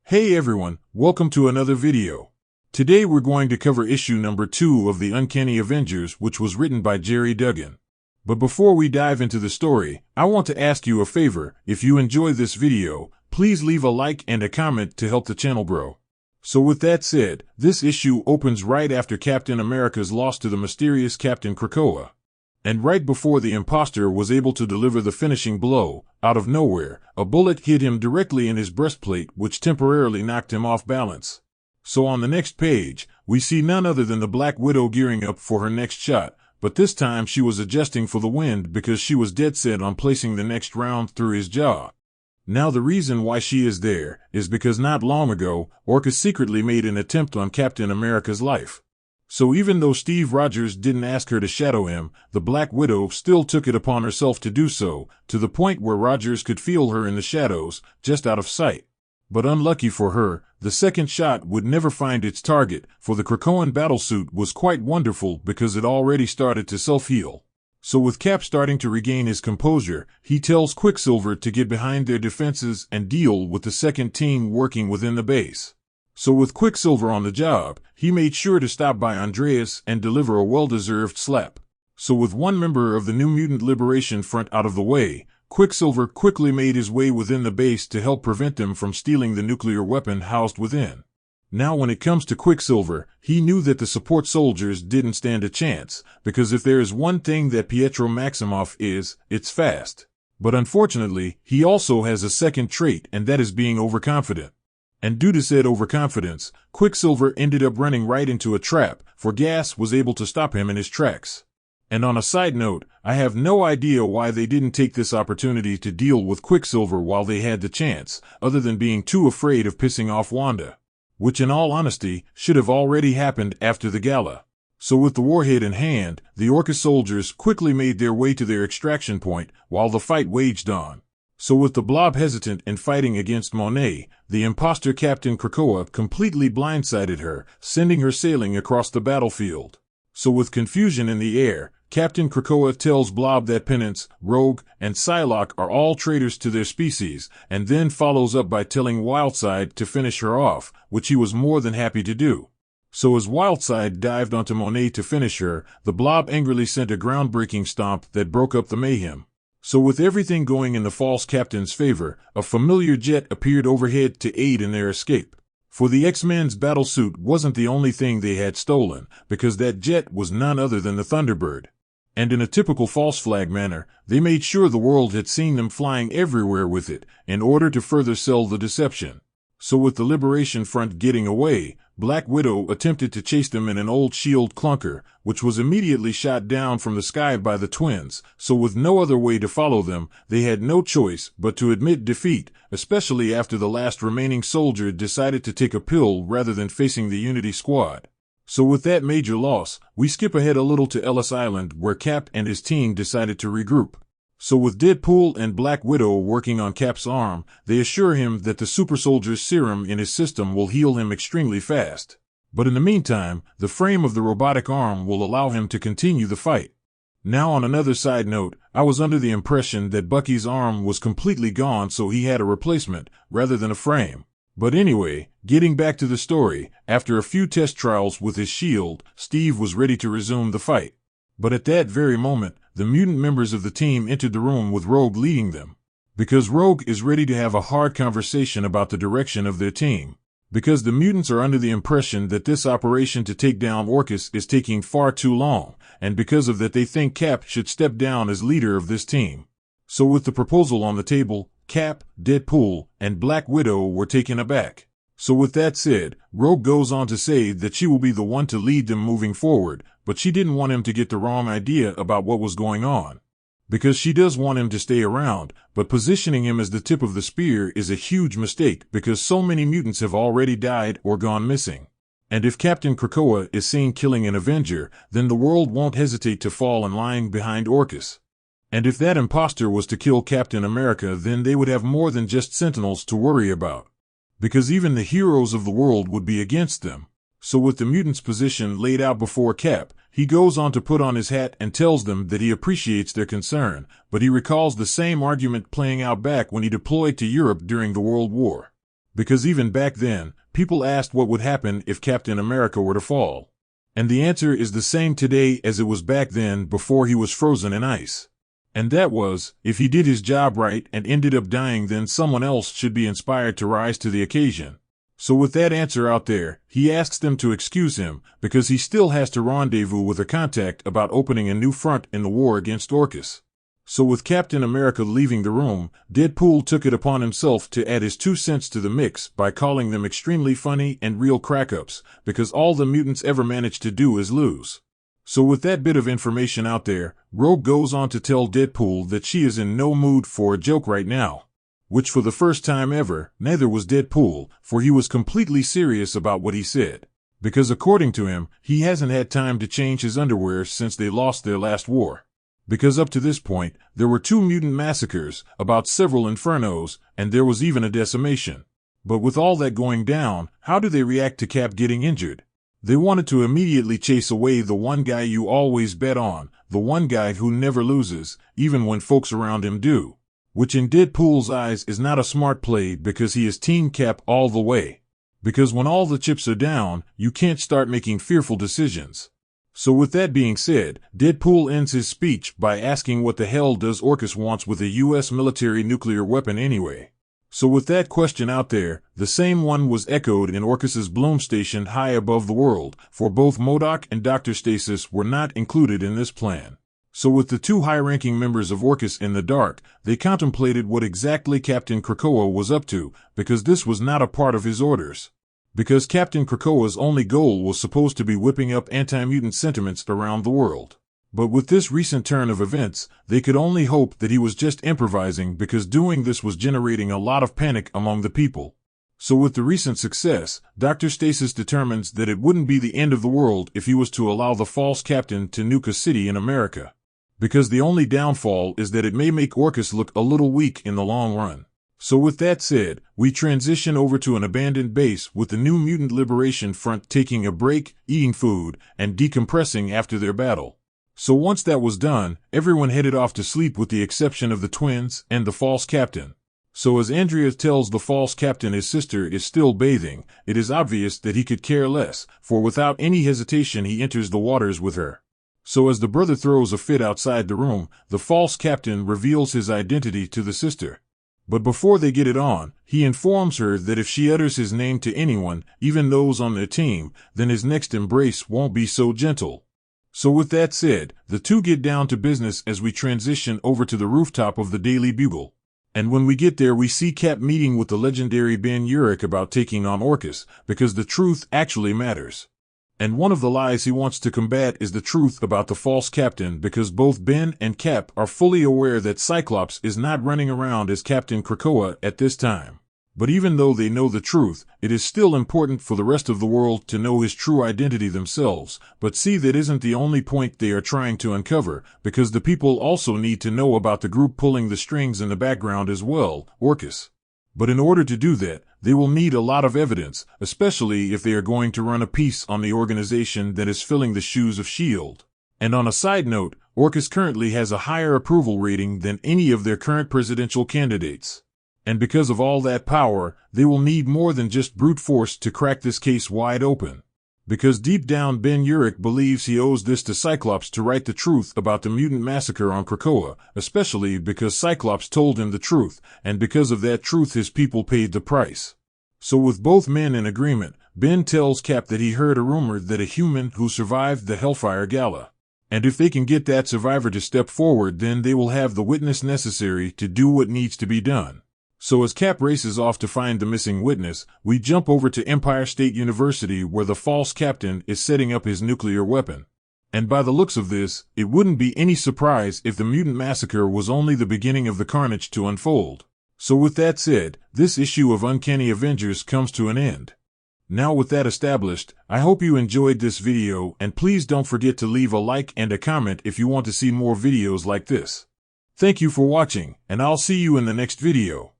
Hey everyone, welcome to another video. Today we're going to cover issue number 2 of the Uncanny Avengers, which was written by Jerry Duggan. But before we dive into the story, I want to ask you a favor. If you enjoy this video, please leave a like and a comment to help the channel grow. So with that said, this issue opens right after Captain America's loss to the mysterious Captain Krakoa. And right before the imposter was able to deliver the finishing blow, out of nowhere, a bullet hit him directly in his breastplate, which temporarily knocked him off balance. So on the next page, we see none other than the Black Widow gearing up for her next shot, but this time she was adjusting for the wind because she was dead set on placing the next round through his jaw. Now the reason why she is there is because not long ago, Orchis secretly made an attempt on Captain America's life. So even though Steve Rogers didn't ask her to shadow him, the Black Widow still took it upon herself to do so, to the point where Rogers could feel her in the shadows, just out of sight. But unlucky for her, the second shot would never find its target, for the Krakoan battlesuit was quite wonderful because it already started to self-heal. So with Cap starting to regain his composure, he tells Quicksilver to get behind their defenses and deal with the second team working within the base. So with Quicksilver on the job, he made sure to stop by Andreas and deliver a well-deserved slap. So with one member of the New Mutant Liberation Front out of the way, Quicksilver quickly made his way within the base to help prevent them from stealing the nuclear weapon housed within. Now when it comes to Quicksilver, he knew that the support soldiers didn't stand a chance, because if there is one thing that Pietro Maximoff is, it's fast. But unfortunately, he also has a second trait, and that is being overconfident. And due to said overconfidence, Quicksilver ended up running right into a trap, for gas was able to stop him in his tracks. And on a side note, I have no idea why they didn't take this opportunity to deal with Quicksilver while they had the chance, other than being too afraid of pissing off Wanda. Which in all honesty, should have already happened after the gala. So with the warhead in hand, the Orchis soldiers quickly made their way to their extraction point, while the fight waged on. So with the Blob hesitant in fighting against Monet, the imposter Captain Krakoa completely blindsided her, sending her sailing across the battlefield. So with confusion in the air, Captain Krakoa tells Blob that Penance, Rogue, and Psylocke are all traitors to their species, and then follows up by telling Wildside to finish her off, which he was more than happy to do. So as Wildside dived onto Monet to finish her, the Blob angrily sent a groundbreaking stomp that broke up the mayhem. So with everything going in the false captain's favor, a familiar jet appeared overhead to aid in their escape. For the X-Men's battlesuit wasn't the only thing they had stolen, because that jet was none other than the Thunderbird. And in a typical false flag manner, they made sure the world had seen them flying everywhere with it, in order to further sell the deception. So with the Liberation Front getting away, Black Widow attempted to chase them in an old shield clunker, which was immediately shot down from the sky by the twins, so with no other way to follow them, they had no choice but to admit defeat, especially after the last remaining soldier decided to take a pill rather than facing the Unity Squad. So with that major loss, we skip ahead a little to Ellis Island where Cap and his team decided to regroup. So with Deadpool and Black Widow working on Cap's arm, they assure him that the super soldier's serum in his system will heal him extremely fast. But in the meantime, the frame of the robotic arm will allow him to continue the fight. Now on another side note, I was under the impression that Bucky's arm was completely gone, so he had a replacement, rather than a frame. But anyway, getting back to the story, after a few test trials with his shield, Steve was ready to resume the fight. But at that very moment, the mutant members of the team entered the room with Rogue leading them. Because Rogue is ready to have a hard conversation about the direction of their team. Because the mutants are under the impression that this operation to take down Orchis is taking far too long, and because of that they think Cap should step down as leader of this team. So with the proposal on the table, Cap, Deadpool, and Black Widow were taken aback. So with that said, Rogue goes on to say that she will be the one to lead them moving forward, but she didn't want him to get the wrong idea about what was going on. Because she does want him to stay around, but positioning him as the tip of the spear is a huge mistake because so many mutants have already died or gone missing. And if Captain Krakoa is seen killing an Avenger, then the world won't hesitate to fall in line behind Orchis. And if that imposter was to kill Captain America, then they would have more than just Sentinels to worry about. Because even the heroes of the world would be against them. So with the mutants' position laid out before Cap, he goes on to put on his hat and tells them that he appreciates their concern, but he recalls the same argument playing out back when he deployed to Europe during the World War. Because even back then, people asked what would happen if Captain America were to fall. And the answer is the same today as it was back then before he was frozen in ice. And that was, if he did his job right and ended up dying, then someone else should be inspired to rise to the occasion. So with that answer out there, he asks them to excuse him, because he still has to rendezvous with a contact about opening a new front in the war against Orchis. So with Captain America leaving the room, Deadpool took it upon himself to add his 2 cents to the mix by calling them extremely funny and real crack-ups, because all the mutants ever managed to do is lose. So with that bit of information out there, Rogue goes on to tell Deadpool that she is in no mood for a joke right now. Which for the first time ever, neither was Deadpool, for he was completely serious about what he said. Because according to him, he hasn't had time to change his underwear since they lost their last war. Because up to this point, there were 2 mutant massacres, about several infernos, and there was even a decimation. But with all that going down, how do they react to Cap getting injured? They wanted to immediately chase away the one guy you always bet on, the one guy who never loses, even when folks around him do. Which in Deadpool's eyes is not a smart play because he is Team Cap all the way. Because when all the chips are down, you can't start making fearful decisions. So with that being said, Deadpool ends his speech by asking what the hell does Orchis wants with a US military nuclear weapon anyway. So with that question out there, the same one was echoed in Orchis's Bloom Station high above the world, for both MODOK and Dr. Stasis were not included in this plan. So with the 2 high-ranking members of Orchis in the dark, they contemplated what exactly Captain Krakoa was up to, because this was not a part of his orders. Because Captain Krakoa's only goal was supposed to be whipping up anti-mutant sentiments around the world. But with this recent turn of events, they could only hope that he was just improvising, because doing this was generating a lot of panic among the people. So with the recent success, Dr. Stasis determines that it wouldn't be the end of the world if he was to allow the false captain to nuke a city in America. Because the only downfall is that it may make Orchis look a little weak in the long run. So with that said, we transition over to an abandoned base with the New Mutant Liberation Front taking a break, eating food, and decompressing after their battle. So once that was done, everyone headed off to sleep with the exception of the twins and the false captain. So as Andrea tells the false captain his sister is still bathing, it is obvious that he could care less, for without any hesitation he enters the waters with her. So as the brother throws a fit outside the room, the false captain reveals his identity to the sister. But before they get it on, he informs her that if she utters his name to anyone, even those on their team, then his next embrace won't be so gentle. So with that said, the 2 get down to business as we transition over to the rooftop of the Daily Bugle. And when we get there we see Cap meeting with the legendary Ben Urich about taking on Orchis, because the truth actually matters. And one of the lies he wants to combat is the truth about the false captain, because both Ben and Cap are fully aware that Cyclops is not running around as Captain Krakoa at this time. But even though they know the truth, it is still important for the rest of the world to know his true identity themselves. But see, that isn't the only point they are trying to uncover, because the people also need to know about the group pulling the strings in the background as well, Orchis. But in order to do that, they will need a lot of evidence, especially if they are going to run a piece on the organization that is filling the shoes of S.H.I.E.L.D. And on a side note, Orchis currently has a higher approval rating than any of their current presidential candidates. And because of all that power, they will need more than just brute force to crack this case wide open. Because deep down Ben Urich believes he owes this to Cyclops to write the truth about the mutant massacre on Krakoa, especially because Cyclops told him the truth, and because of that truth his people paid the price. So with both men in agreement, Ben tells Cap that he heard a rumor that a human who survived the Hellfire Gala. And if they can get that survivor to step forward, then they will have the witness necessary to do what needs to be done. So as Cap races off to find the missing witness, we jump over to Empire State University where the false captain is setting up his nuclear weapon. And by the looks of this, it wouldn't be any surprise if the mutant massacre was only the beginning of the carnage to unfold. So with that said, this issue of Uncanny Avengers comes to an end. Now with that established, I hope you enjoyed this video, and please don't forget to leave a like and a comment if you want to see more videos like this. Thank you for watching, and I'll see you in the next video.